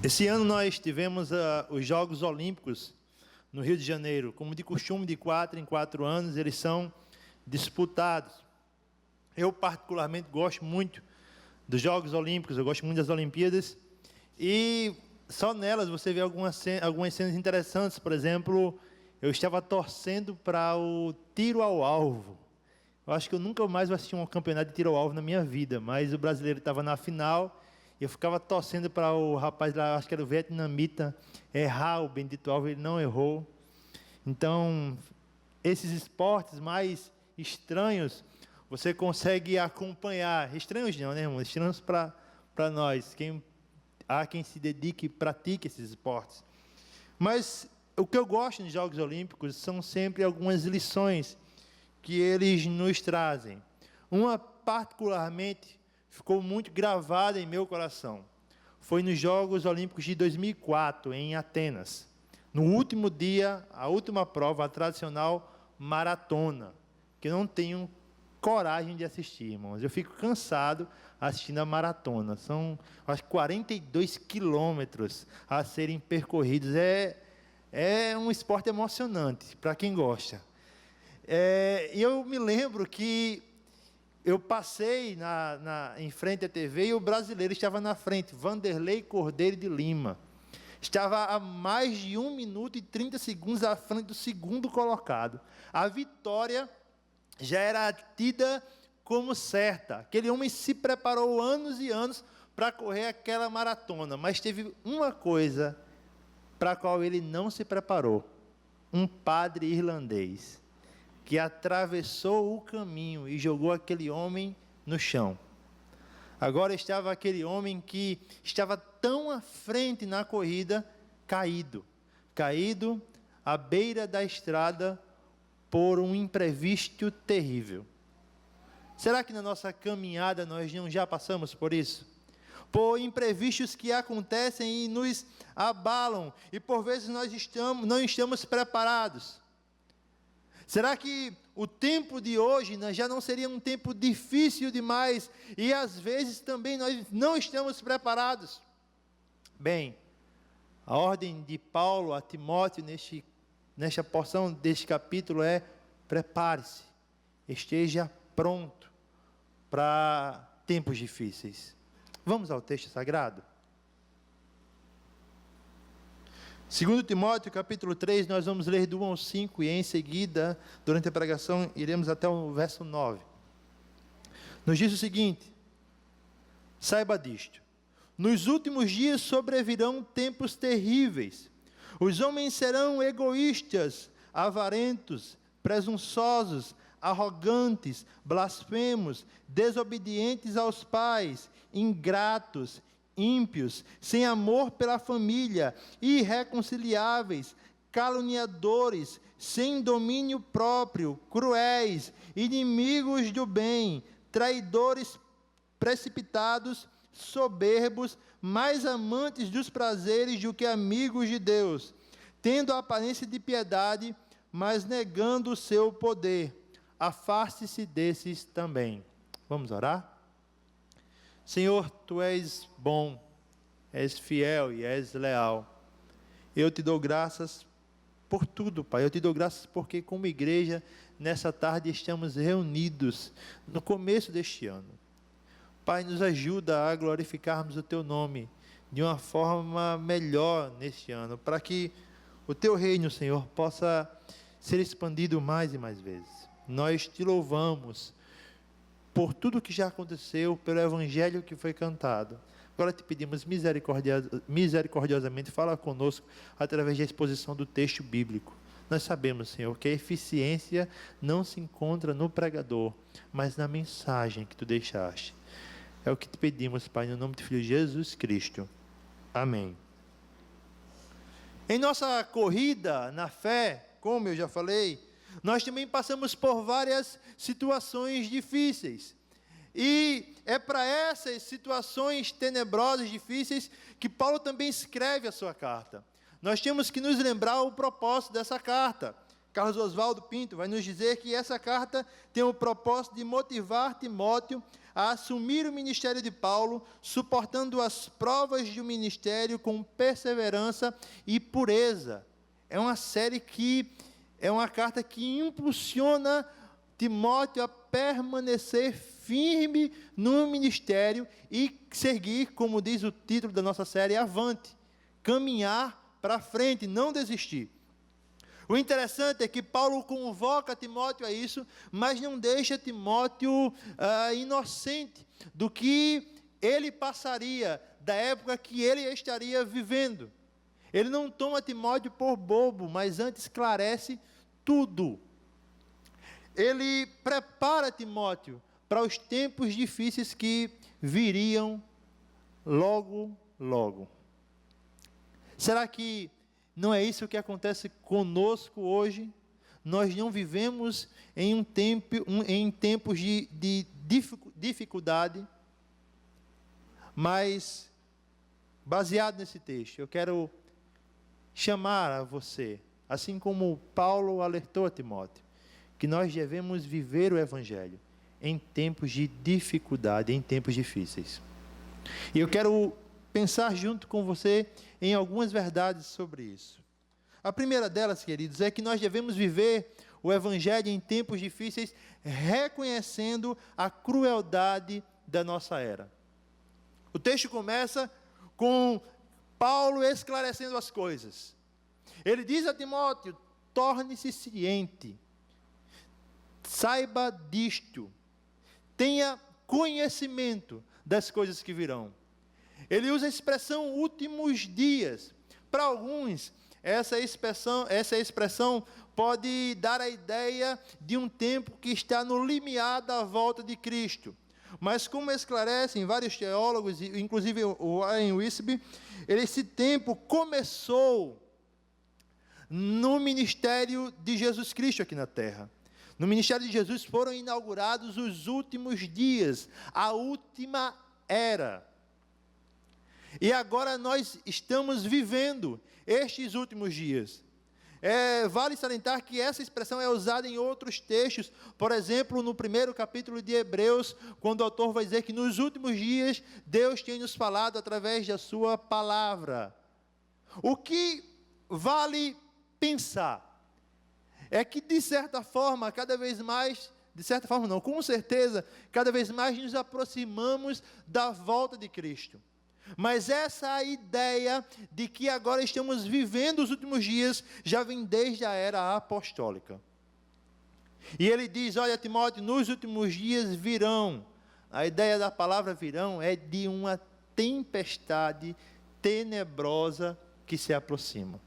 Esse ano nós tivemos os Jogos Olímpicos no Rio de Janeiro. Como de costume, de 4 em 4 anos, eles são disputados. Eu, particularmente, gosto muito dos Jogos Olímpicos, eu gosto muito das Olimpíadas, e só nelas você vê algumas cenas interessantes. Por exemplo, eu estava torcendo para o tiro ao alvo. Eu acho que eu nunca mais vou assistir um campeonato de tiro ao alvo na minha vida, mas o brasileiro estava na final, e eu ficava torcendo para o rapaz lá, acho que era o vietnamita, errar o bendito alvo, ele não errou. Então, esses esportes mais estranhos, você consegue acompanhar. Estranhos não, né, irmão? Estranhos para nós. Há quem se dedique e pratique esses esportes. Mas o que eu gosto nos Jogos Olímpicos são sempre algumas lições que eles nos trazem. Uma, particularmente, ficou muito gravada em meu coração. Foi nos Jogos Olímpicos de 2004, em Atenas. No último dia, a última prova, a tradicional maratona, que eu não tenho coragem de assistir, irmãos. Eu fico cansado assistindo a maratona. São, acho que 42 quilômetros a serem percorridos. É um esporte emocionante, para quem gosta. E eu me lembro que eu passei em frente à TV e o brasileiro estava na frente, Vanderlei Cordeiro de Lima. Estava a mais de 1 minuto e 30 segundos à frente do segundo colocado. A vitória já era tida como certa. Aquele homem se preparou anos e anos para correr aquela maratona, mas teve uma coisa para a qual ele não se preparou. Um padre irlandês que atravessou o caminho e jogou aquele homem no chão. Agora estava aquele homem que estava tão à frente na corrida, caído à beira da estrada por um imprevisto terrível. Será que na nossa caminhada nós não já passamos por isso? Por imprevistos que acontecem e nos abalam, e por vezes nós não estamos preparados. Será que o tempo de hoje já não seria um tempo difícil demais e às vezes também nós não estamos preparados? Bem, a ordem de Paulo a Timóteo nesta porção deste capítulo é: prepare-se, esteja pronto para tempos difíceis. Vamos ao texto sagrado? 2 Timóteo, capítulo 3, nós vamos ler do 1 ao 5 e em seguida, durante a pregação, iremos até o verso 9. Nos diz o seguinte: saiba disto, nos últimos dias sobrevirão tempos terríveis. Os homens serão egoístas, avarentos, presunçosos, arrogantes, blasfemos, desobedientes aos pais, ingratos, ímpios, sem amor pela família, irreconciliáveis, caluniadores, sem domínio próprio, cruéis, inimigos do bem, traidores, precipitados, soberbos, mais amantes dos prazeres do que amigos de Deus, tendo a aparência de piedade, mas negando o seu poder. Afaste-se desses também. Vamos orar? Senhor, Tu és bom, és fiel e és leal. Eu te dou graças por tudo, Pai. Eu te dou graças porque, como igreja, nessa tarde estamos reunidos no começo deste ano. Pai, nos ajuda a glorificarmos o Teu nome de uma forma melhor neste ano, para que o Teu reino, Senhor, possa ser expandido mais e mais vezes. Nós te louvamos por tudo que já aconteceu, pelo evangelho que foi cantado. Agora te pedimos misericordiosamente, fala conosco através da exposição do texto bíblico. Nós sabemos, Senhor, que a eficiência não se encontra no pregador, mas na mensagem que Tu deixaste. É o que te pedimos, Pai, no nome do Filho Jesus Cristo. Amém. Em nossa corrida na fé, como eu já falei, nós também passamos por várias situações difíceis. E é para essas situações tenebrosas, difíceis, que Paulo também escreve a sua carta. Nós temos que nos lembrar o propósito dessa carta, Carlos Oswaldo Pinto vai nos dizer que essa carta tem o propósito de motivar Timóteo a assumir o ministério de Paulo, suportando as provas de um ministério com perseverança e pureza. É uma carta que impulsiona Timóteo a permanecer firme no ministério e seguir, como diz o título da nossa série, avante, caminhar para frente, não desistir. O interessante é que Paulo convoca Timóteo a isso, mas não deixa Timóteo inocente do que ele passaria, da época que ele estaria vivendo. Ele não toma Timóteo por bobo, mas antes esclarece tudo. Ele prepara Timóteo para os tempos difíceis que viriam logo, logo. Será que não é isso que acontece conosco hoje? Nós não vivemos em tempos de dificuldade, mas, baseado nesse texto, eu quero chamar a você, assim como Paulo alertou a Timóteo, que nós devemos viver o Evangelho em tempos de dificuldade, em tempos difíceis. E eu quero pensar junto com você em algumas verdades sobre isso. A primeira delas, queridos, é que nós devemos viver o Evangelho em tempos difíceis, reconhecendo a crueldade da nossa era. O texto começa com Paulo esclarecendo as coisas. Ele diz a Timóteo: torne-se ciente, saiba disto, tenha conhecimento das coisas que virão. Ele usa a expressão últimos dias. Para alguns, essa expressão pode dar a ideia de um tempo que está no limiar da volta de Cristo. Mas como esclarecem vários teólogos, inclusive o Warren Wiersbe, esse tempo começou no ministério de Jesus Cristo aqui na terra. No ministério de Jesus foram inaugurados os últimos dias, a última era. E agora nós estamos vivendo estes últimos dias. Vale salientar que essa expressão é usada em outros textos, por exemplo, no primeiro capítulo de Hebreus, quando o autor vai dizer que nos últimos dias Deus tem nos falado através da sua palavra. O que vale pensar é que, de certa forma, com certeza, cada vez mais nos aproximamos da volta de Cristo. Mas essa ideia de que agora estamos vivendo os últimos dias já vem desde a era apostólica. E ele diz: olha, Timóteo, nos últimos dias virão. A ideia da palavra virão é de uma tempestade tenebrosa que se aproxima.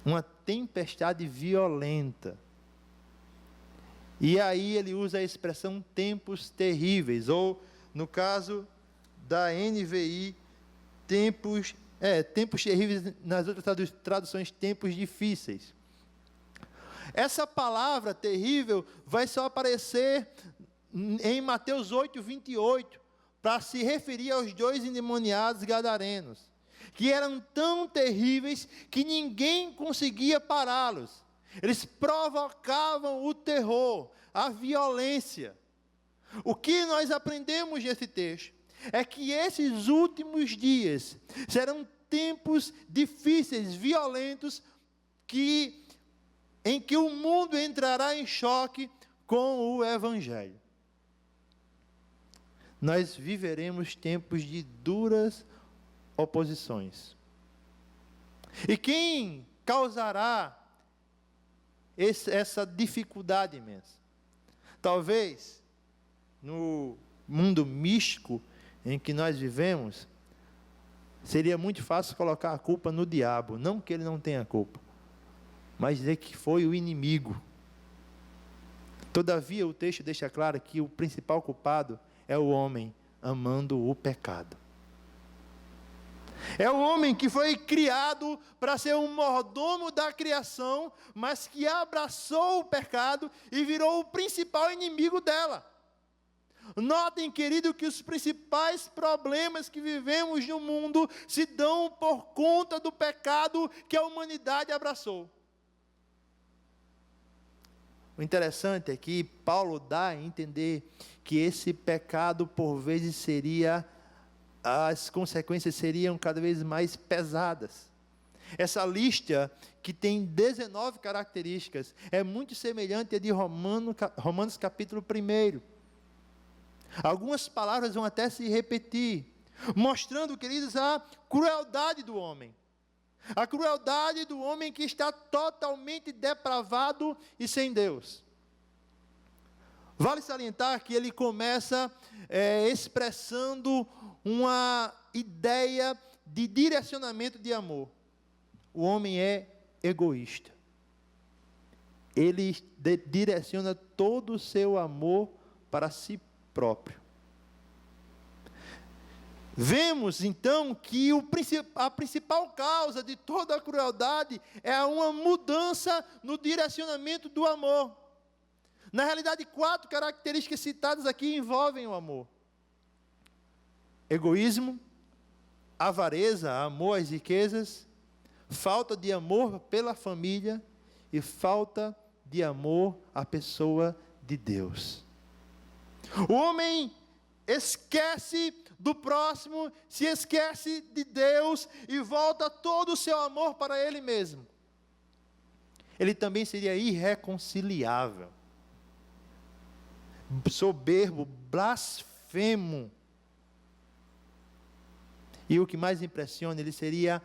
Uma tempestade violenta. E aí ele usa a expressão tempos terríveis, ou, no caso da NVI, tempos terríveis, nas outras traduções, tempos difíceis. Essa palavra terrível vai só aparecer em Mateus 8, 28, para se referir aos 2 endemoniados gadarenos, que eram tão terríveis que ninguém conseguia pará-los. Eles provocavam o terror, a violência. O que nós aprendemos nesse texto é que esses últimos dias serão tempos difíceis, violentos, em que o mundo entrará em choque com o Evangelho. Nós viveremos tempos de duras oposições. E quem causará essa dificuldade imensa? Talvez, no mundo místico em que nós vivemos, seria muito fácil colocar a culpa no diabo. Não que ele não tenha culpa, mas dizer que foi o inimigo. Todavia, o texto deixa claro que o principal culpado é o homem amando o pecado. É o homem que foi criado para ser um mordomo da criação, mas que abraçou o pecado e virou o principal inimigo dela. Notem, querido, que os principais problemas que vivemos no mundo se dão por conta do pecado que a humanidade abraçou. O interessante é que Paulo dá a entender que esse pecado, por vezes, as consequências seriam cada vez mais pesadas. Essa lista, que tem 19 características, é muito semelhante à de Romanos capítulo 1. Algumas palavras vão até se repetir, mostrando, queridos, a crueldade do homem. A crueldade do homem que está totalmente depravado e sem Deus. Vale salientar que ele começa expressando uma ideia de direcionamento de amor. O homem é egoísta. Ele direciona todo o seu amor para si próprio. Vemos, então, que a principal causa de toda a crueldade é uma mudança no direcionamento do amor. Na realidade, 4 características citadas aqui envolvem o amor: egoísmo, avareza, amor às riquezas, falta de amor pela família e falta de amor à pessoa de Deus. O homem esquece do próximo, se esquece de Deus e volta todo o seu amor para ele mesmo. Ele também seria irreconciliável, soberbo, blasfemo. E o que mais impressiona, ele seria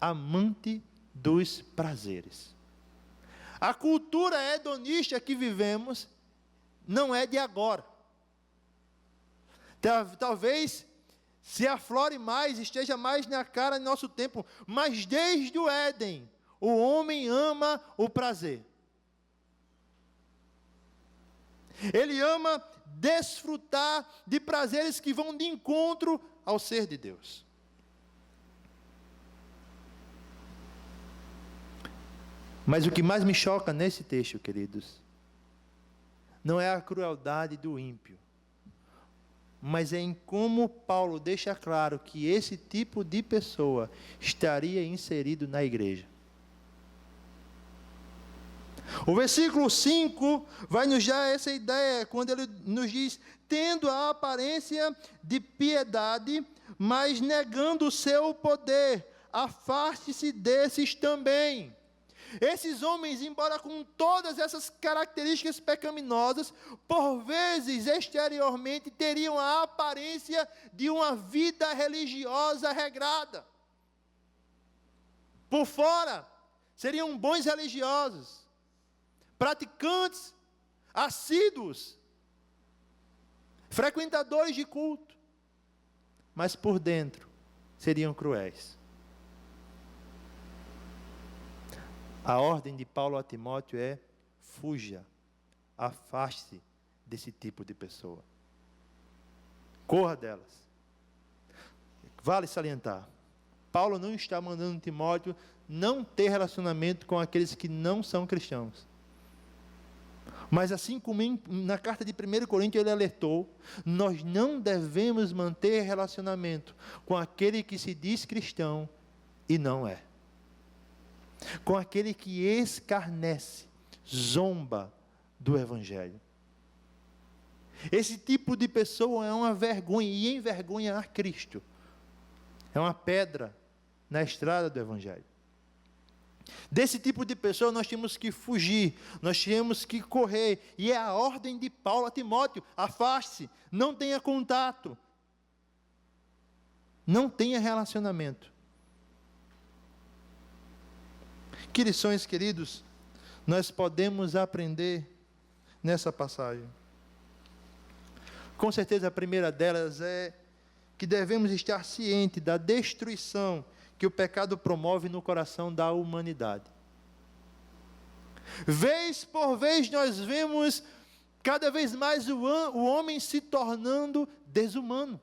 amante dos prazeres. A cultura hedonista que vivemos não é de agora. Talvez se aflore mais, esteja mais na cara do nosso tempo, mas desde o Éden, o homem ama o prazer. Ele ama desfrutar de prazeres que vão de encontro ao ser de Deus. Mas o que mais me choca nesse texto, queridos, não é a crueldade do ímpio, mas é em como Paulo deixa claro que esse tipo de pessoa estaria inserido na igreja. O versículo 5 vai nos dar essa ideia, quando ele nos diz: tendo a aparência de piedade, mas negando o seu poder, afaste-se desses também. Esses homens, embora com todas essas características pecaminosas, por vezes exteriormente teriam a aparência de uma vida religiosa regrada. Por fora, seriam bons religiosos, praticantes, assíduos, frequentadores de culto, mas por dentro seriam cruéis. A ordem de Paulo a Timóteo é: fuja, afaste-se desse tipo de pessoa. Corra delas. Vale salientar, Paulo não está mandando Timóteo não ter relacionamento com aqueles que não são cristãos. Mas assim como na carta de 1 Coríntios ele alertou, nós não devemos manter relacionamento com aquele que se diz cristão e não é. Com aquele que escarnece, zomba do Evangelho. Esse tipo de pessoa é uma vergonha, e envergonha a Cristo. É uma pedra na estrada do Evangelho. Desse tipo de pessoa nós temos que fugir, nós temos que correr, e é a ordem de Paulo a Timóteo: afaste-se, não tenha contato, não tenha relacionamento. Que lições, queridos, nós podemos aprender nessa passagem? Com certeza a primeira delas é que devemos estar cientes da destruição que o pecado promove no coração da humanidade. Vez por vez nós vemos cada vez mais o homem se tornando desumano.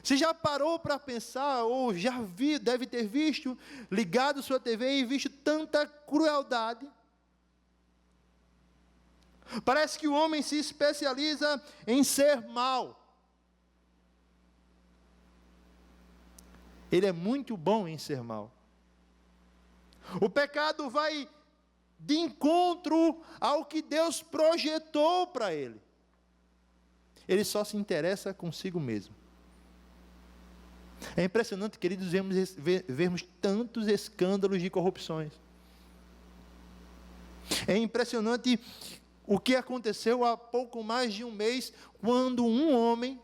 Você já parou para pensar, ou já deve ter visto, ligado sua TV e visto tanta crueldade? Parece que o homem se especializa em ser mau. Ele é muito bom em ser mau. O pecado vai de encontro ao que Deus projetou para ele. Ele só se interessa consigo mesmo. É impressionante, queridos, vermos tantos escândalos de corrupções. É impressionante o que aconteceu há pouco mais de um mês, quando um homem,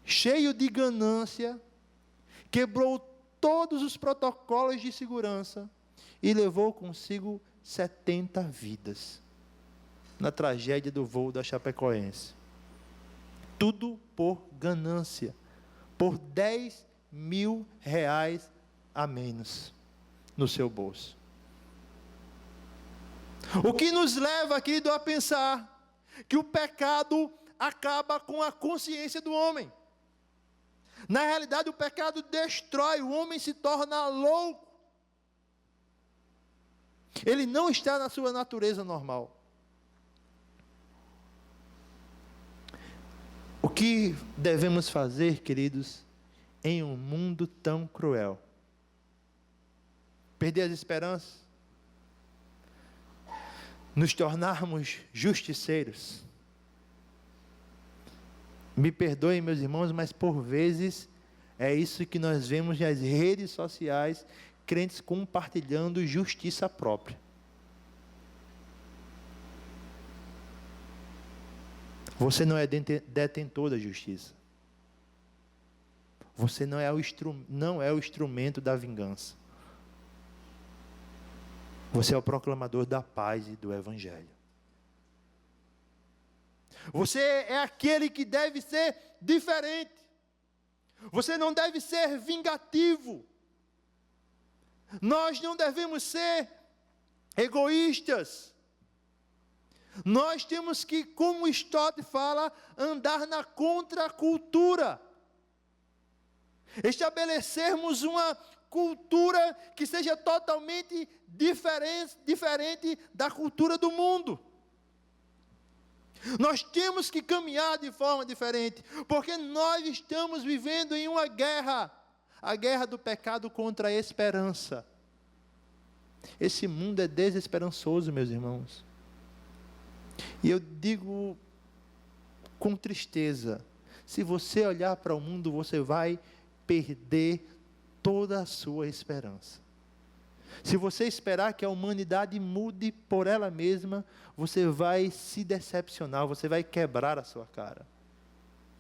cheio de ganância, quebrou todos os protocolos de segurança e levou consigo 70 vidas na tragédia do voo da Chapecoense. Tudo por ganância, por 10 mil reais a menos no seu bolso. O que nos leva, querido, a pensar que o pecado acaba com a consciência do homem. Na realidade, o pecado destrói, o homem se torna louco. Ele não está na sua natureza normal. O que devemos fazer, queridos, em um mundo tão cruel? Perder as esperanças? Nos tornarmos justiceiros? Me perdoem, meus irmãos, mas por vezes é isso que nós vemos nas redes sociais, crentes compartilhando justiça própria. Você não é detentor da justiça. Você não é o instrumento da vingança. Você é o proclamador da paz e do Evangelho. Você é aquele que deve ser diferente. Você não deve ser vingativo. Nós não devemos ser egoístas. Nós temos que, como Stott fala, andar na contracultura. Estabelecermos uma cultura que seja totalmente diferente da cultura do mundo. Nós temos que caminhar de forma diferente, porque nós estamos vivendo em uma guerra, a guerra do pecado contra a esperança. Esse mundo é desesperançoso, meus irmãos. E eu digo com tristeza, se você olhar para o mundo, você vai perder toda a sua esperança. Se você esperar que a humanidade mude por ela mesma, você vai se decepcionar, você vai quebrar a sua cara.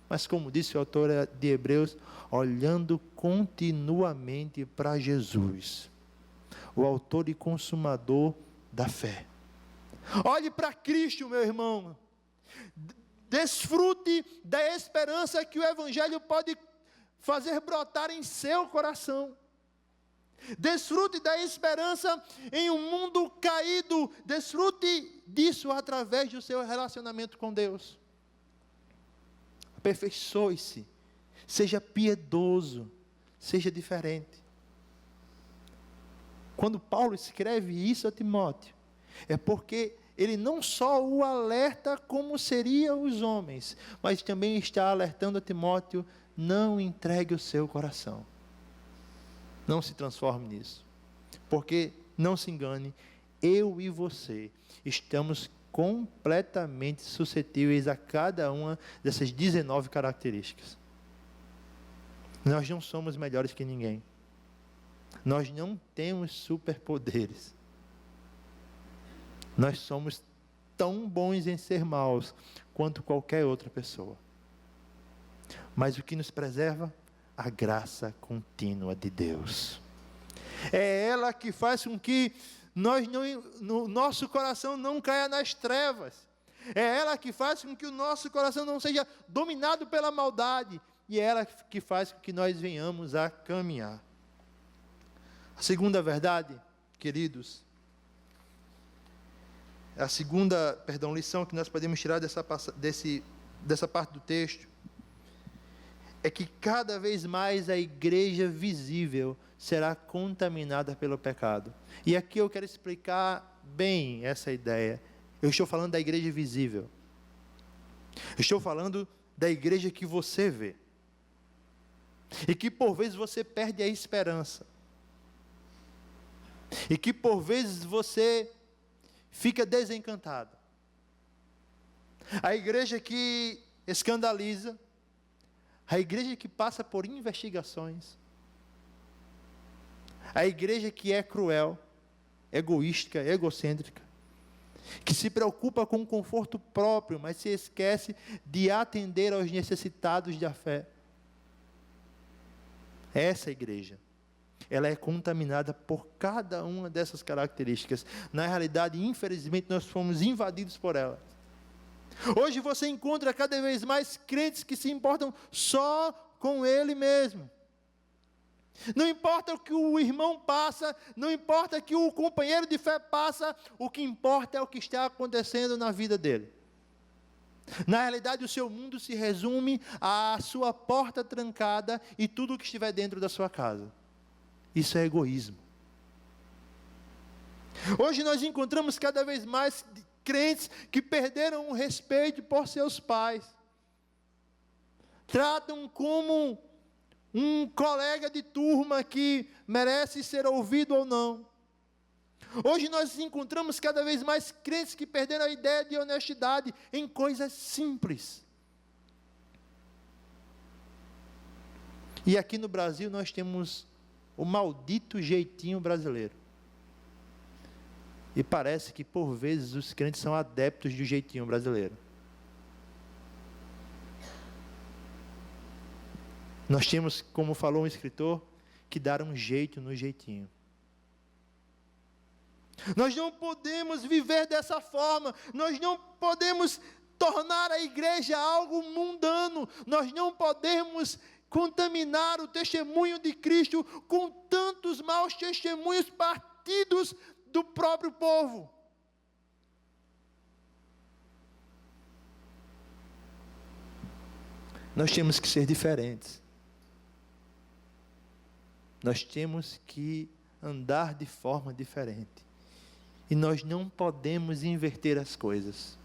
Mas como disse o autor de Hebreus, olhando continuamente para Jesus, o autor e consumador da fé. Olhe para Cristo, meu irmão. Desfrute da esperança que o Evangelho pode fazer brotar em seu coração. Desfrute da esperança em um mundo caído. Desfrute disso através do seu relacionamento com Deus. Aperfeiçoe-se. Seja piedoso. Seja diferente. Quando Paulo escreve isso a Timóteo, é porque ele não só o alerta como seriam os homens, mas também está alertando a Timóteo: não entregue o seu coração. Não se transforme nisso. Porque, não se engane, eu e você estamos completamente suscetíveis a cada uma dessas 19 características. Nós não somos melhores que ninguém. Nós não temos superpoderes. Nós somos tão bons em ser maus quanto qualquer outra pessoa. Mas o que nos preserva? A graça contínua de Deus. É ela que faz com que no nosso coração não caia nas trevas. É ela que faz com que o nosso coração não seja dominado pela maldade. E é ela que faz com que nós venhamos a caminhar. A segunda verdade, queridos, a segunda, lição que nós podemos tirar dessa parte do texto, é que cada vez mais a igreja visível será contaminada pelo pecado. E aqui eu quero explicar bem essa ideia. Eu estou falando da igreja visível. Eu estou falando da igreja que você vê. E que por vezes você perde a esperança. e que por vezes você fica desencantado. A igreja que escandaliza, a igreja que passa por investigações, a igreja que é cruel, egoísta, egocêntrica, que se preocupa com o conforto próprio, mas se esquece de atender aos necessitados da fé. Essa igreja, ela é contaminada por cada uma dessas características. Na realidade, infelizmente, nós fomos invadidos por elas. Hoje você encontra cada vez mais crentes que se importam só com ele mesmo. Não importa o que o irmão passa, não importa o que o companheiro de fé passa, o que importa é o que está acontecendo na vida dele. Na realidade, o seu mundo se resume à sua porta trancada e tudo o que estiver dentro da sua casa. Isso é egoísmo. Hoje nós encontramos cada vez mais crentes que perderam o respeito por seus pais. Tratam como um colega de turma que merece ser ouvido ou não. Hoje nós encontramos cada vez mais crentes que perderam a ideia de honestidade em coisas simples. E aqui no Brasil nós temos o maldito jeitinho brasileiro. E parece que por vezes os crentes são adeptos do jeitinho brasileiro. Nós temos, como falou um escritor, que dar um jeito no jeitinho. Nós não podemos viver dessa forma, nós não podemos tornar a igreja algo mundano, nós não podemos contaminar o testemunho de Cristo com tantos maus testemunhos partidos do próprio povo. Nós temos que ser diferentes. Nós temos que andar de forma diferente. E nós não podemos inverter as coisas.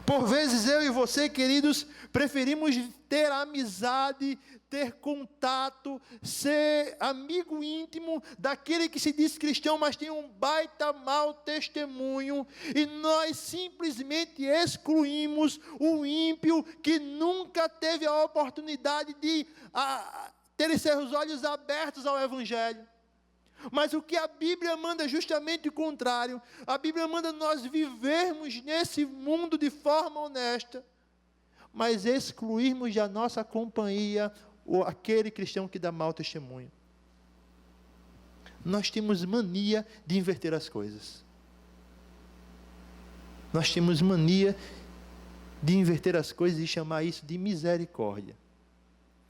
Por vezes eu e você, queridos, preferimos ter amizade, ter contato, ser amigo íntimo daquele que se diz cristão, mas tem um baita mau testemunho, e nós simplesmente excluímos o ímpio que nunca teve a oportunidade de ter seus olhos abertos ao Evangelho. Mas o que a Bíblia manda é justamente o contrário. A Bíblia manda nós vivermos nesse mundo de forma honesta, mas excluirmos da nossa companhia aquele cristão que dá mau testemunho. Nós temos mania de inverter as coisas. Nós temos mania de inverter as coisas e chamar isso de misericórdia.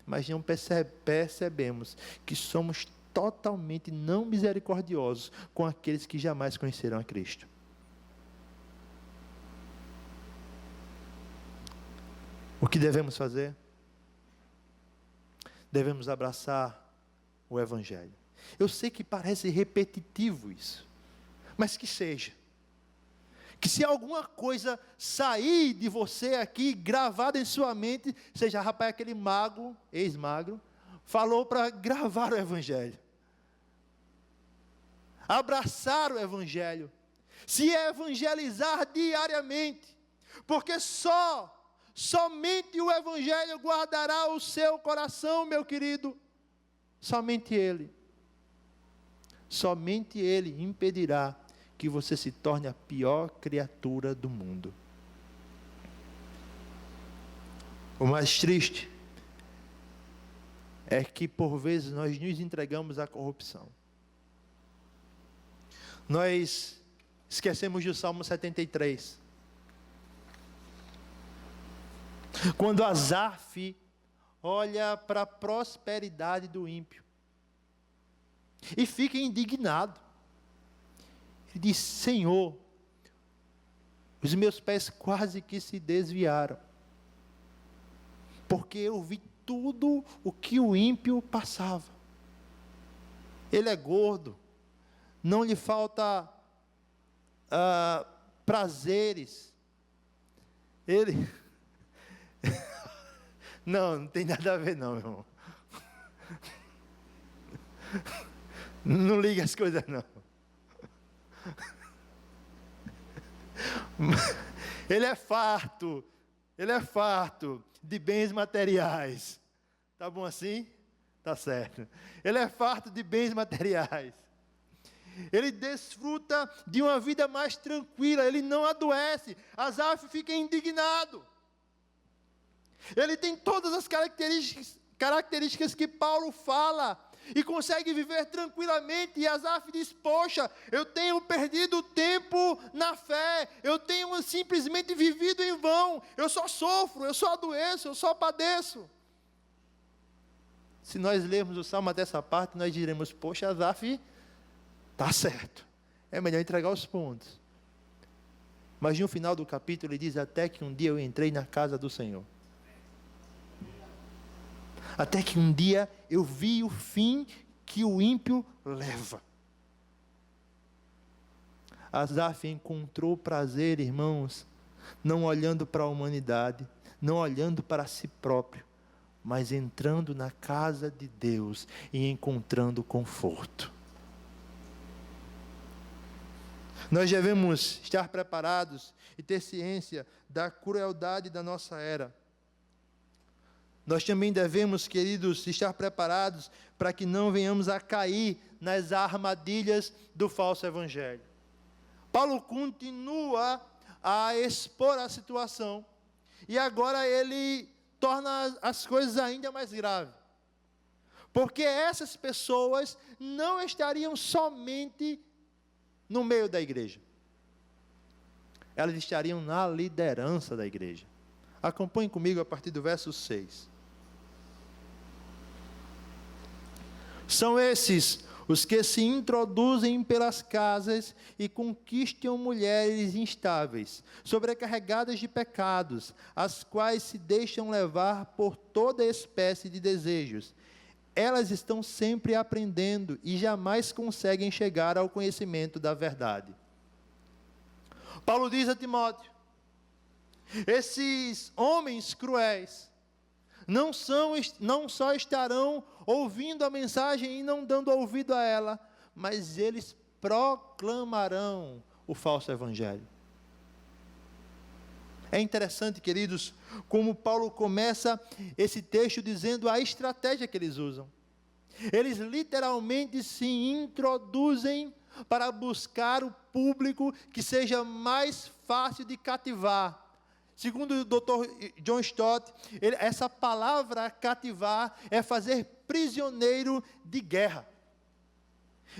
Mas não percebemos que somos totalmente não misericordiosos com aqueles que jamais conheceram a Cristo. O que devemos fazer? Devemos abraçar o Evangelho. Eu sei que parece repetitivo isso, mas que seja. Que se alguma coisa sair de você aqui, gravada em sua mente, seja, rapaz, aquele mago, ex-magro, falou para gravar o Evangelho. Abraçar o Evangelho. Se evangelizar diariamente. Porque somente o Evangelho guardará o seu coração, meu querido. Somente Ele. Somente Ele impedirá que você se torne a pior criatura do mundo. O mais triste é que por vezes nós nos entregamos à corrupção. Nós esquecemos do Salmo 73. Quando Asaf olha para a prosperidade do ímpio e fica indignado. Ele diz: Senhor, os meus pés quase que se desviaram, porque eu vi tudo o que o ímpio passava. Ele é gordo, não lhe falta prazeres. Ele... não tem nada a ver não, irmão. Não liga as coisas, não. Ele é farto de bens materiais. Tá bom assim? Tá certo. Ele é farto de bens materiais. Ele desfruta de uma vida mais tranquila, ele não adoece. Asaf fica indignado. Ele tem todas as características que Paulo fala e consegue viver tranquilamente. E Asaf diz: poxa, eu tenho perdido tempo na fé, eu tenho simplesmente vivido em vão, eu só sofro, eu só adoeço, eu só padeço. Se nós lermos o salmo até essa parte, nós diremos: poxa, Asaf está certo, é melhor entregar os pontos. Mas no final do capítulo ele diz: até que um dia eu entrei na casa do Senhor. Até que um dia eu vi o fim que o ímpio leva. Asaf encontrou prazer, irmãos, não olhando para a humanidade, não olhando para si próprio, mas entrando na casa de Deus e encontrando conforto. Nós devemos estar preparados e ter ciência da crueldade da nossa era. Nós também devemos, queridos, estar preparados para que não venhamos a cair nas armadilhas do falso evangelho. Paulo continua a expor a situação e agora ele torna as coisas ainda mais graves. Porque essas pessoas não estariam somente no meio da igreja. Elas estariam na liderança da igreja. Acompanhe comigo a partir do verso 6. São esses os que se introduzem pelas casas e conquistam mulheres instáveis, sobrecarregadas de pecados, as quais se deixam levar por toda espécie de desejos. Elas estão sempre aprendendo e jamais conseguem chegar ao conhecimento da verdade. Paulo diz a Timóteo: esses homens cruéis não só estarão ouvindo a mensagem e não dando ouvido a ela, mas eles proclamarão o falso evangelho. É interessante, queridos, como Paulo começa esse texto dizendo a estratégia que eles usam. Eles literalmente se introduzem para buscar o público que seja mais fácil de cativar. Segundo o Dr. John Stott, essa palavra cativar é fazer prisioneiro de guerra.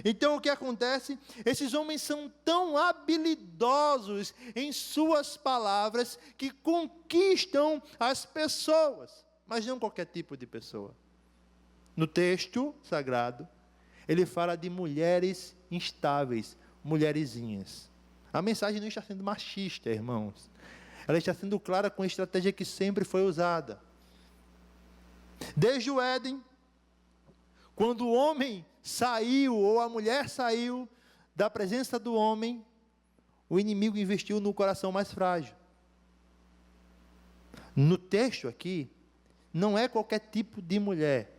Então o que acontece? Esses homens são tão habilidosos em suas palavras que conquistam as pessoas, mas não qualquer tipo de pessoa. No texto sagrado, ele fala de mulheres instáveis, mulherzinhas. A mensagem não está sendo machista, irmãos. Ela está sendo clara com a estratégia que sempre foi usada. Desde o Éden, quando o homem saiu, ou a mulher saiu da presença do homem, o inimigo investiu no coração mais frágil. No texto aqui, não é qualquer tipo de mulher.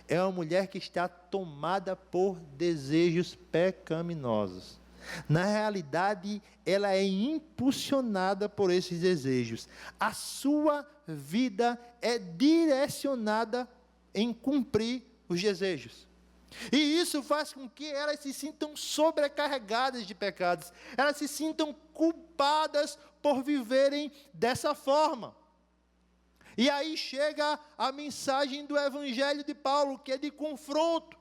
É uma mulher que está tomada por desejos pecaminosos. Na realidade, ela é impulsionada por esses desejos. A sua vida é direcionada em cumprir os desejos. E isso faz com que elas se sintam sobrecarregadas de pecados. Elas se sintam culpadas por viverem dessa forma. E aí chega a mensagem do Evangelho de Paulo, que é de confronto.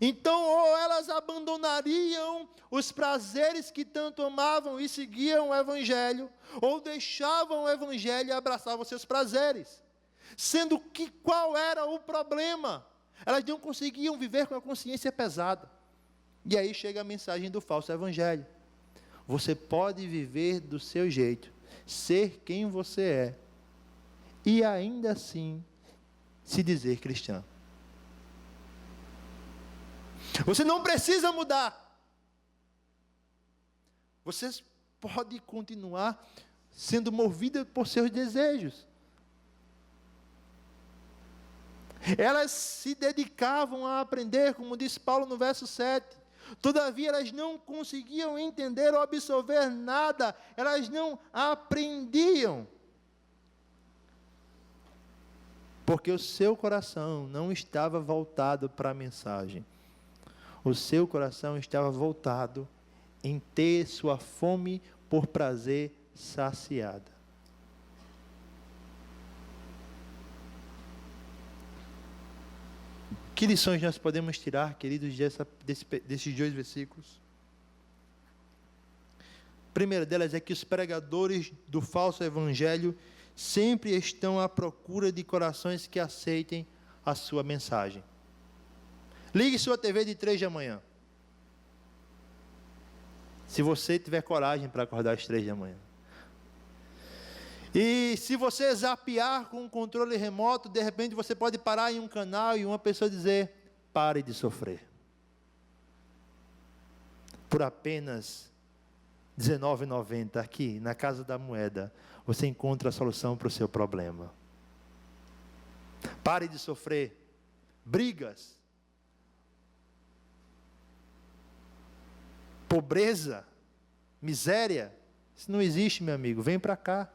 Então, ou elas abandonariam os prazeres que tanto amavam e seguiam o Evangelho, ou deixavam o Evangelho e abraçavam seus prazeres. Sendo que qual era o problema? Elas não conseguiam viver com a consciência pesada. E aí chega a mensagem do falso Evangelho. Você pode viver do seu jeito, ser quem você é, e ainda assim se dizer cristão. Você não precisa mudar. Você pode continuar sendo movida por seus desejos. Elas se dedicavam a aprender, como diz Paulo no verso 7. Todavia, elas não conseguiam entender ou absorver nada. Elas não aprendiam. Porque o seu coração não estava voltado para a mensagem. O seu coração estava voltado em ter sua fome por prazer saciada. Que lições nós podemos tirar, queridos, desses 2 versículos? A primeira delas é que os pregadores do falso evangelho sempre estão à procura de corações que aceitem a sua mensagem. Ligue sua TV de 3 da manhã. Se você tiver coragem para acordar às 3 da manhã. E se você zapear com um controle remoto, de repente você pode parar em um canal e uma pessoa dizer: pare de sofrer. Por apenas R$19,90 aqui na Casa da Moeda, você encontra a solução para o seu problema. Pare de sofrer brigas, pobreza, miséria. Isso não existe, meu amigo. Vem para cá.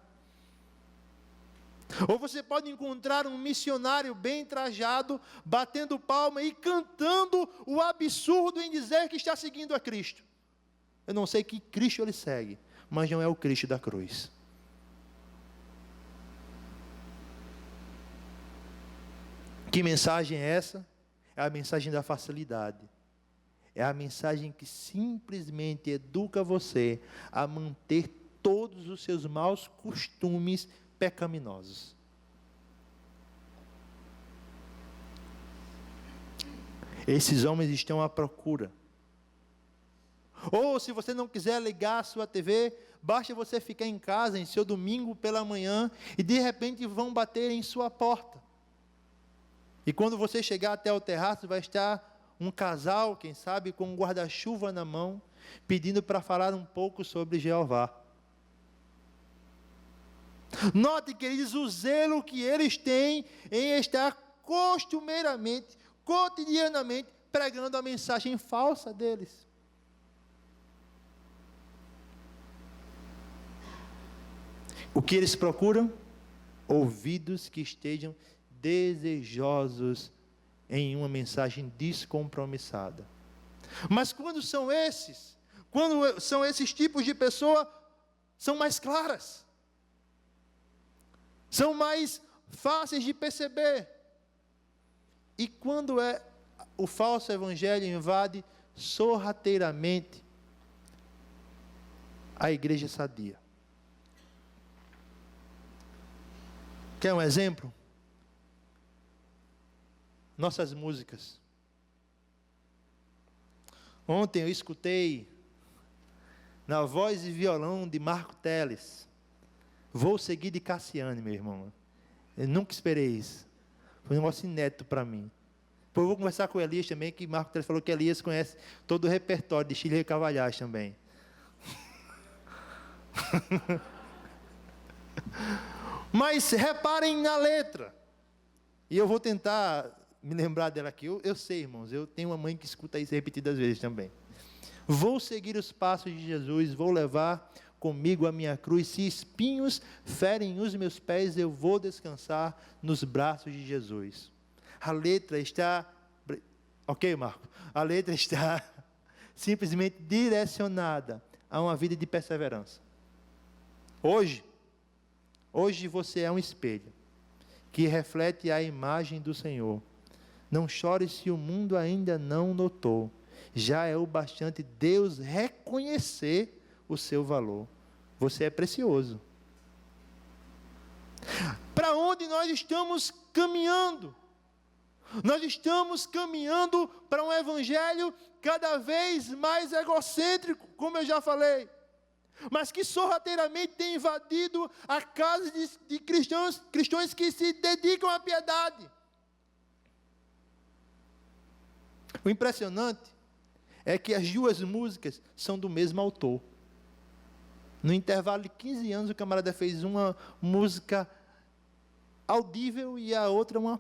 Ou você pode encontrar um missionário bem trajado, batendo palma e cantando o absurdo em dizer que está seguindo a Cristo. Eu não sei que Cristo ele segue, mas não é o Cristo da cruz. Que mensagem é essa? É a mensagem da facilidade. É a mensagem que simplesmente educa você a manter todos os seus maus costumes pecaminosos. Esses homens estão à procura. Ou se você não quiser ligar a sua TV, basta você ficar em casa em seu domingo pela manhã e de repente vão bater em sua porta. E quando você chegar até o terraço, vai estar um casal, quem sabe, com um guarda-chuva na mão, pedindo para falar um pouco sobre Jeová. Note, queridos, o zelo que eles têm em estar costumeiramente, cotidianamente, pregando a mensagem falsa deles. O que eles procuram? Ouvidos que estejam desejosos em uma mensagem descompromissada. Mas quando são esses tipos de pessoa, são mais claras. São mais fáceis de perceber. E quando o falso evangelho invade sorrateiramente a igreja sadia. Quer um exemplo? Nossas músicas. Ontem eu escutei na voz e violão de Marco Teles, Vou Seguir de Cassiane, meu irmão. Eu nunca esperei isso. Foi um negócio inédito para mim. Depois eu vou conversar com o Elias também, que Marco Teles falou que Elias conhece todo o repertório de Chile e Cavalhais também. Mas reparem na letra. E eu vou tentar me lembrar dela aqui. Eu sei, irmãos, eu tenho uma mãe que escuta isso repetidas vezes também. Vou seguir os passos de Jesus, vou levar comigo a minha cruz. Se espinhos ferem os meus pés, eu vou descansar nos braços de Jesus. A letra está... Ok, Marco? A letra está simplesmente direcionada a uma vida de perseverança. Hoje você é um espelho que reflete a imagem do Senhor. Não chore se o mundo ainda não notou. Já é o bastante Deus reconhecer o seu valor. Você é precioso. Para onde nós estamos caminhando? Nós estamos caminhando para um evangelho cada vez mais egocêntrico, como eu já falei. Mas que sorrateiramente tem invadido a casa de cristãos que se dedicam à piedade. O impressionante é que as duas músicas são do mesmo autor. No intervalo de 15 anos, o camarada fez uma música audível e a outra uma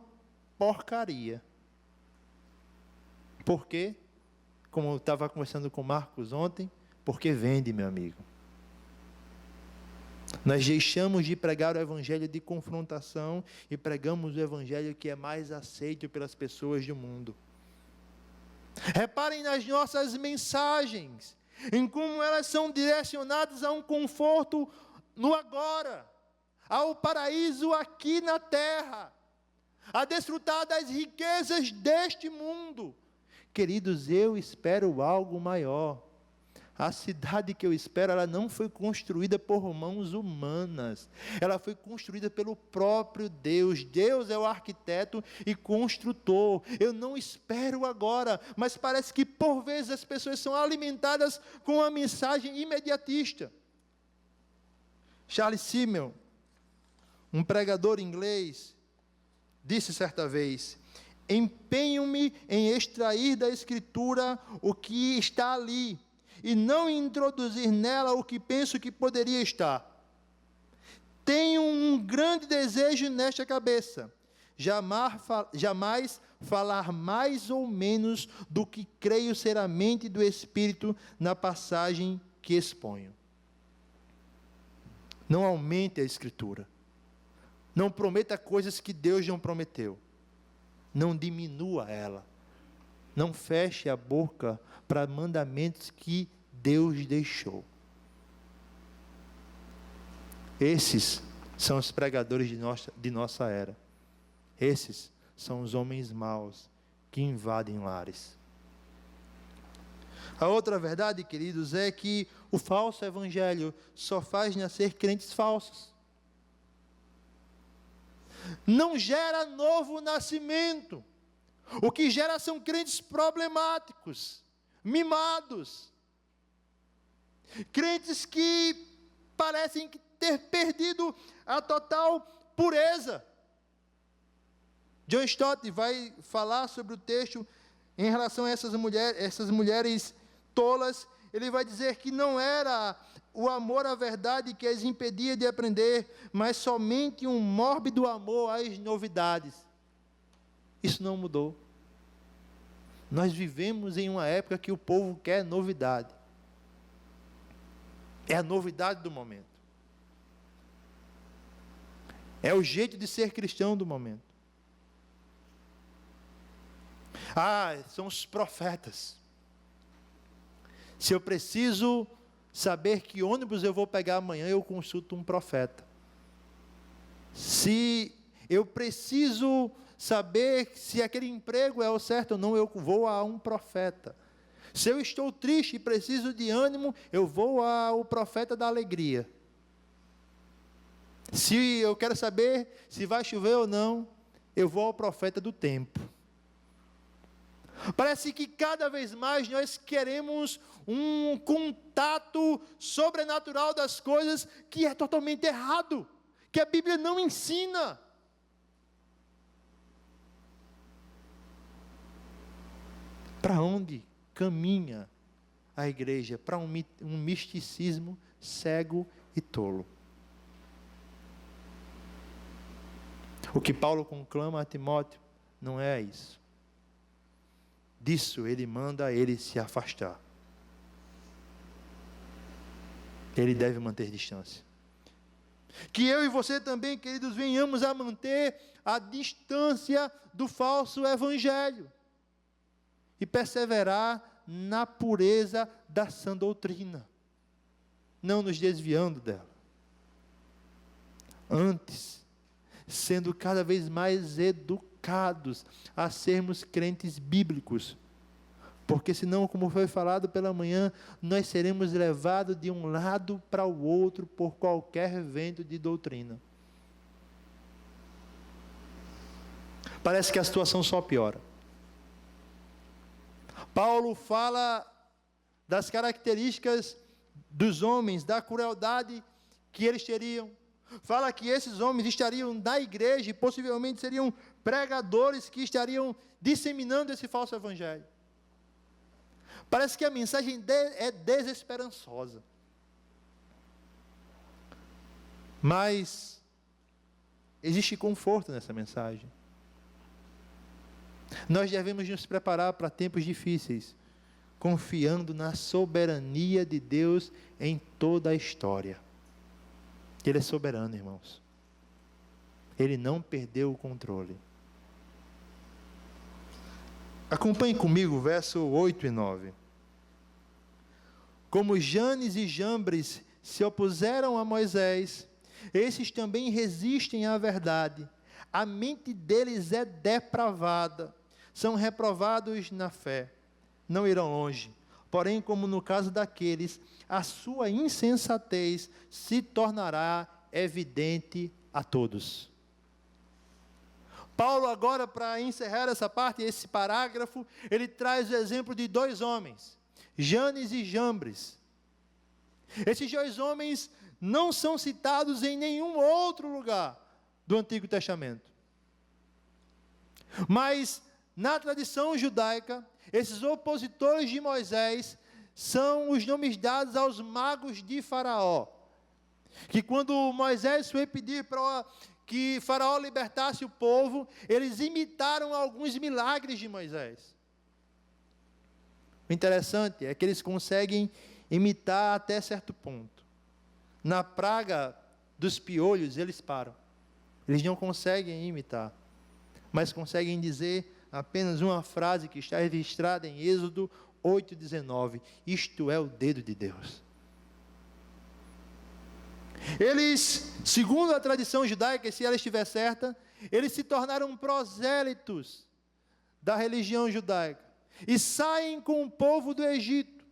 porcaria. Por quê? Como eu estava conversando com o Marcos ontem, porque vende, meu amigo. Nós deixamos de pregar o evangelho de confrontação e pregamos o evangelho que é mais aceito pelas pessoas do mundo. Reparem nas nossas mensagens, em como elas são direcionadas a um conforto no agora, ao paraíso aqui na terra, a desfrutar das riquezas deste mundo. Queridos, eu espero algo maior. A cidade que eu espero, ela não foi construída por mãos humanas. Ela foi construída pelo próprio Deus. Deus é o arquiteto e construtor. Eu não espero agora, mas parece que por vezes as pessoas são alimentadas com uma mensagem imediatista. Charles Simmel, um pregador inglês, disse certa vez: empenho-me em extrair da Escritura o que está ali, e não introduzir nela o que penso que poderia estar. Tenho um grande desejo nesta cabeça, jamais falar mais ou menos do que creio ser a mente do Espírito na passagem que exponho. Não aumente a Escritura. Não prometa coisas que Deus não prometeu. Não diminua ela. Não feche a boca para mandamentos que Deus deixou. Esses são os pregadores de nossa era. Esses são os homens maus que invadem lares. A outra verdade, queridos, é que o falso evangelho só faz nascer crentes falsos. Não gera novo nascimento. O que gera são crentes problemáticos, mimados. Crentes que parecem ter perdido a total pureza. John Stott vai falar sobre o texto em relação a essas mulheres tolas. Ele vai dizer que não era o amor à verdade que as impedia de aprender, mas somente um mórbido amor às novidades. Isso não mudou. Nós vivemos em uma época que o povo quer novidade. É a novidade do momento. É o jeito de ser cristão do momento. São os profetas. Se eu preciso saber que ônibus eu vou pegar amanhã, eu consulto um profeta. Se eu preciso saber se aquele emprego é o certo ou não, eu vou a um profeta. Se eu estou triste e preciso de ânimo, eu vou ao profeta da alegria. Se eu quero saber se vai chover ou não, eu vou ao profeta do tempo. Parece que cada vez mais nós queremos um contato sobrenatural das coisas que é totalmente errado, que a Bíblia não ensina. Para onde caminha a igreja? Para um misticismo cego e tolo. O que Paulo conclama a Timóteo não é isso. Disso ele manda ele se afastar. Ele deve manter distância. Que eu e você também, queridos, venhamos a manter a distância do falso evangelho e perseverar na pureza da sã doutrina, não nos desviando dela. Antes, sendo cada vez mais educados a sermos crentes bíblicos, porque senão, como foi falado pela manhã, nós seremos levados de um lado para o outro por qualquer vento de doutrina. Parece que a situação só piora. Paulo fala das características dos homens, da crueldade que eles teriam. Fala que esses homens estariam na igreja e possivelmente seriam pregadores que estariam disseminando esse falso evangelho. Parece que a mensagem é desesperançosa. Mas existe conforto nessa mensagem. Nós devemos nos preparar para tempos difíceis, confiando na soberania de Deus em toda a história. Ele é soberano, irmãos. Ele não perdeu o controle. Acompanhe comigo o verso 8 e 9. Como Janes e Jambres se opuseram a Moisés, esses também resistem à verdade. A mente deles é depravada, são reprovados na fé, não irão longe. Porém, como no caso daqueles, a sua insensatez se tornará evidente a todos. Paulo agora, para encerrar essa parte, esse parágrafo, ele traz o exemplo de dois homens, Janes e Jambres. Esses dois homens não são citados em nenhum outro lugar do Antigo Testamento. Mas, na tradição judaica, esses opositores de Moisés são os nomes dados aos magos de Faraó. Que quando Moisés foi pedir para que Faraó libertasse o povo, eles imitaram alguns milagres de Moisés. O interessante é que eles conseguem imitar até certo ponto. Na praga dos piolhos, eles param. Eles não conseguem imitar, mas conseguem dizer apenas uma frase que está registrada em Êxodo 8:19. Isto é o dedo de Deus. Eles, segundo a tradição judaica, se ela estiver certa, eles se tornaram prosélitos da religião judaica e saem com o povo do Egito.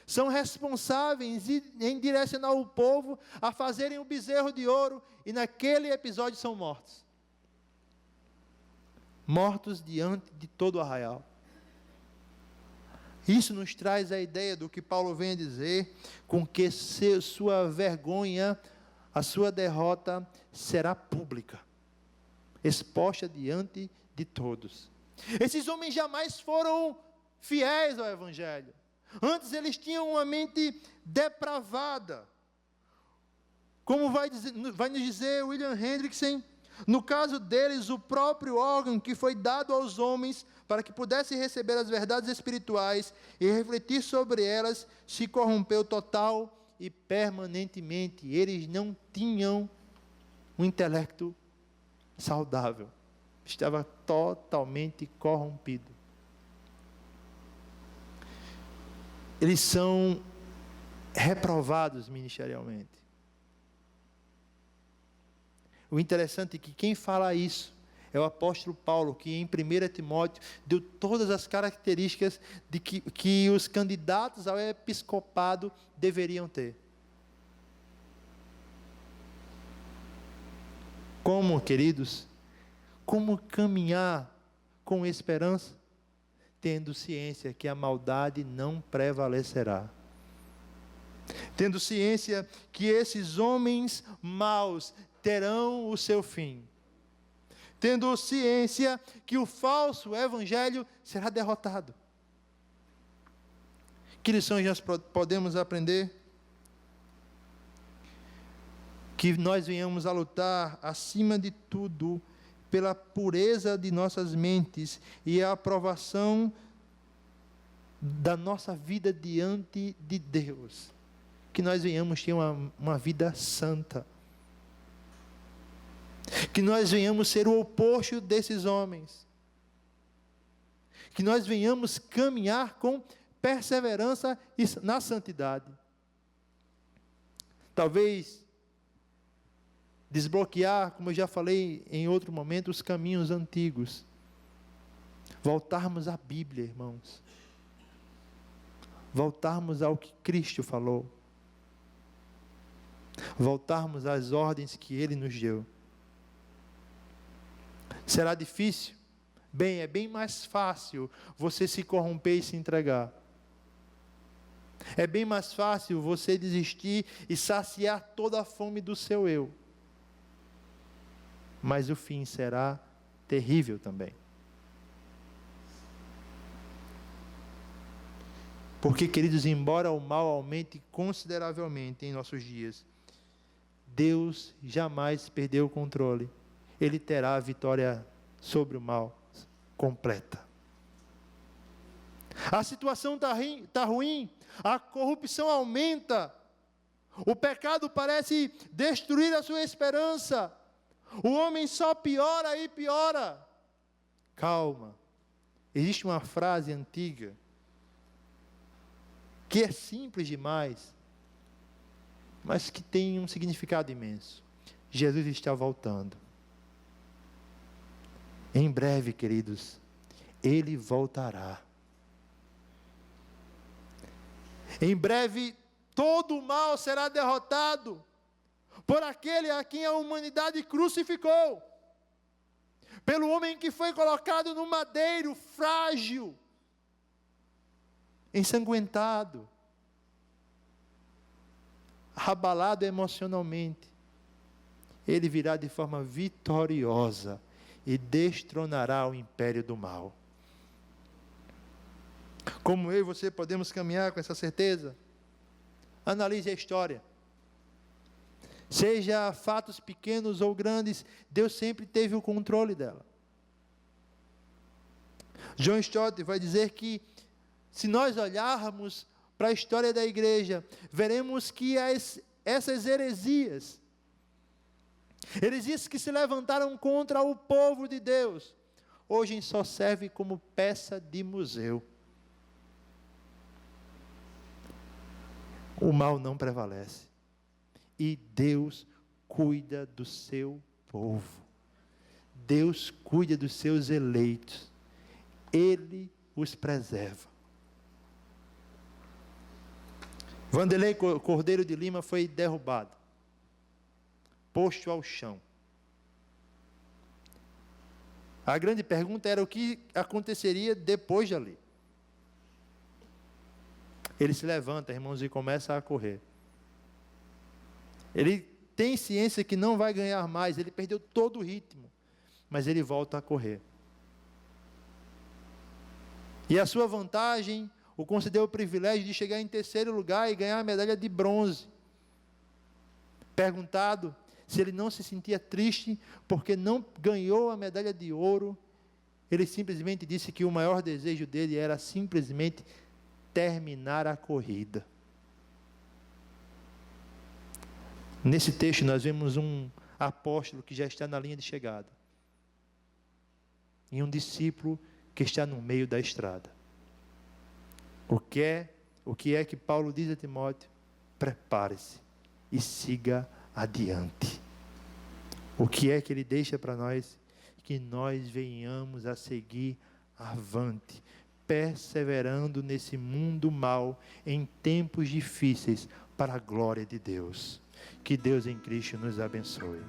São responsáveis em direcionar o povo a fazerem o bezerro de ouro e naquele episódio são mortos. Mortos diante de todo o arraial. Isso nos traz a ideia do que Paulo vem a dizer, com que sua vergonha, a sua derrota será pública, exposta diante de todos. Esses homens jamais foram fiéis ao Evangelho. Antes eles tinham uma mente depravada. Como vai nos dizer William Hendrickson, no caso deles, o próprio órgão que foi dado aos homens para que pudessem receber as verdades espirituais e refletir sobre elas, se corrompeu total e permanentemente. Eles não tinham um intelecto saudável. Estava totalmente corrompido. Eles são reprovados ministerialmente. O interessante é que quem fala isso é o apóstolo Paulo, que em 1 Timóteo deu todas as características de que os candidatos ao episcopado deveriam ter. Como, queridos, como caminhar com esperança? Tendo ciência que a maldade não prevalecerá. Tendo ciência que esses homens maus terão o seu fim. Tendo ciência que o falso evangelho será derrotado. Que lições nós podemos aprender? Que nós venhamos a lutar, acima de tudo, pela pureza de nossas mentes e a aprovação da nossa vida diante de Deus. Que nós venhamos ter uma vida santa. Que nós venhamos ser o oposto desses homens. Que nós venhamos caminhar com perseverança na santidade. Talvez desbloquear, como eu já falei em outro momento, os caminhos antigos. Voltarmos à Bíblia, irmãos. Voltarmos ao que Cristo falou. Voltarmos às ordens que Ele nos deu. Será difícil? Bem, é bem mais fácil você se corromper e se entregar. É bem mais fácil você desistir e saciar toda a fome do seu eu. Mas o fim será terrível também. Porque, queridos, embora o mal aumente consideravelmente em nossos dias, Deus jamais perdeu o controle. Ele terá a vitória sobre o mal, completa. A situação está ruim, a corrupção aumenta, o pecado parece destruir a sua esperança, o homem só piora e piora. Calma, existe uma frase antiga, que é simples demais, mas que tem um significado imenso. Jesus está voltando. Em breve, queridos, Ele voltará. Em breve, todo o mal será derrotado por aquele a quem a humanidade crucificou, pelo homem que foi colocado no madeiro, frágil, ensanguentado, abalado emocionalmente. Ele virá de forma vitoriosa e destronará o império do mal. Como eu e você podemos caminhar com essa certeza? Analise a história. Seja fatos pequenos ou grandes, Deus sempre teve o controle dela. John Stott vai dizer que, se nós olharmos para a história da igreja, veremos que essas heresias que se levantaram contra o povo de Deus, hoje só serve como peça de museu. O mal não prevalece. E Deus cuida do seu povo. Deus cuida dos seus eleitos. Ele os preserva. Vanderlei Cordeiro de Lima foi derrubado, posto ao chão. A grande pergunta era o que aconteceria depois de ali. Ele se levanta, irmãos, e começa a correr. Ele tem ciência que não vai ganhar mais, ele perdeu todo o ritmo, mas ele volta a correr. E a sua vantagem o concedeu o privilégio de chegar em terceiro lugar e ganhar a medalha de bronze. Perguntado se ele não se sentia triste porque não ganhou a medalha de ouro, ele simplesmente disse que o maior desejo dele era simplesmente terminar a corrida. Nesse texto nós vemos um apóstolo que já está na linha de chegada, e um discípulo que está no meio da estrada. O que é que Paulo diz a Timóteo? Prepare-se e siga adiante. O que é que ele deixa para nós? Que nós venhamos a seguir avante, perseverando nesse mundo mau, em tempos difíceis, para a glória de Deus. Que Deus em Cristo nos abençoe.